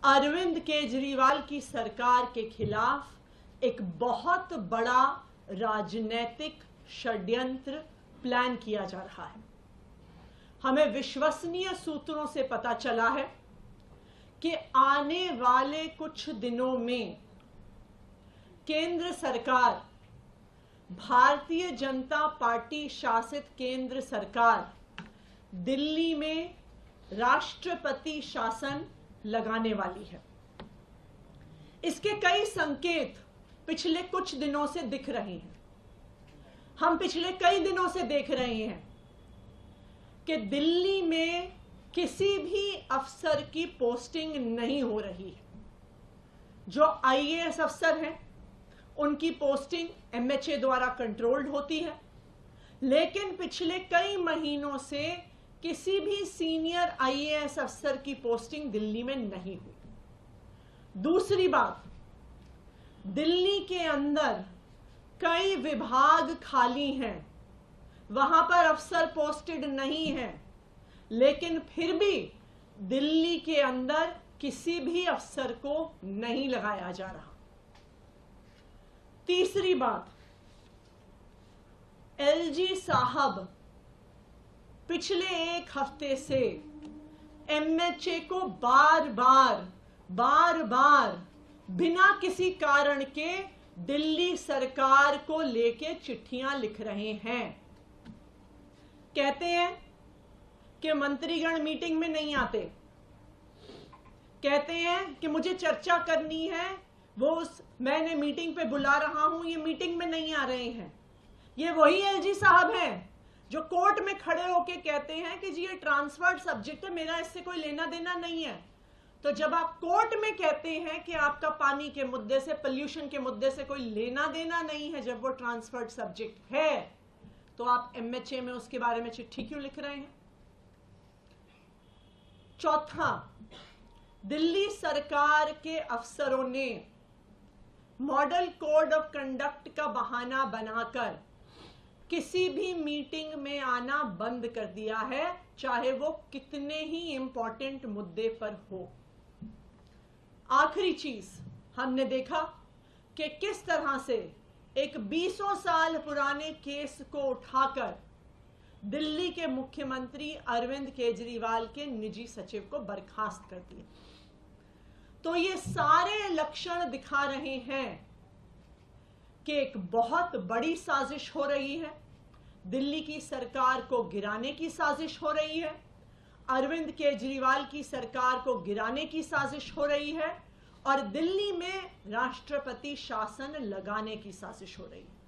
अरविंद केजरीवाल की सरकार के खिलाफ एक बहुत बड़ा राजनीतिक षड्यंत्र प्लान किया जा रहा है। हमें विश्वसनीय सूत्रों से पता चला है कि आने वाले कुछ दिनों में केंद्र सरकार, भारतीय जनता पार्टी शासित केंद्र सरकार दिल्ली में राष्ट्रपति शासन लगाने वाली है। इसके कई संकेत पिछले कुछ दिनों से दिख रहे हैं। हम पिछले कई दिनों से देख रहे हैं कि दिल्ली में किसी भी अफसर की पोस्टिंग नहीं हो रही है। जो आईएएस अफसर हैं उनकी पोस्टिंग एमएचए द्वारा कंट्रोल्ड होती है, लेकिन पिछले कई महीनों से किसी भी सीनियर आईएएस अफसर की पोस्टिंग दिल्ली में नहीं हुई। दूसरी बात, दिल्ली के अंदर कई विभाग खाली हैं, वहां पर अफसर पोस्टेड नहीं है, लेकिन फिर भी दिल्ली के अंदर किसी भी अफसर को नहीं लगाया जा रहा। तीसरी बात, एलजी साहब पिछले एक हफ्ते से एमएचए को बार बार बिना किसी कारण के दिल्ली सरकार को लेके चिट्ठियां लिख रहे हैं। कहते हैं कि मंत्रीगण मीटिंग में नहीं आते, कहते हैं कि मुझे चर्चा करनी है, मैंने मीटिंग पे बुला रहा हूं, ये मीटिंग में नहीं आ रहे हैं। ये वही एलजी साहब हैं जो कोर्ट में खड़े होके कहते हैं कि जी ये ट्रांसफर्ड सब्जेक्ट है, मेरा इससे कोई लेना देना नहीं है। तो जब आप कोर्ट में कहते हैं कि आपका पानी के मुद्दे से, पोल्यूशन के मुद्दे से कोई लेना देना नहीं है, जब वो ट्रांसफर्ड सब्जेक्ट है, तो आप एमएचए में उसके बारे में चिट्ठी क्यों लिख रहे हैं? चौथा, दिल्ली सरकार के अफसरों ने मॉडल कोड ऑफ कंडक्ट का बहाना बनाकर किसी भी मीटिंग में आना बंद कर दिया है, चाहे वो कितने ही इंपॉर्टेंट मुद्दे पर हो। आखिरी चीज, हमने देखा कि किस तरह से एक 20 साल पुराने केस को उठाकर दिल्ली के मुख्यमंत्री अरविंद केजरीवाल के निजी सचिव को बर्खास्त कर दिया। तो ये सारे लक्षण दिखा रहे हैं कि एक बहुत बड़ी साजिश हो रही है, दिल्ली की सरकार को गिराने की साजिश हो रही है, अरविंद केजरीवाल की सरकार को गिराने की साजिश हो रही है और दिल्ली में राष्ट्रपति शासन लगाने की साजिश हो रही है।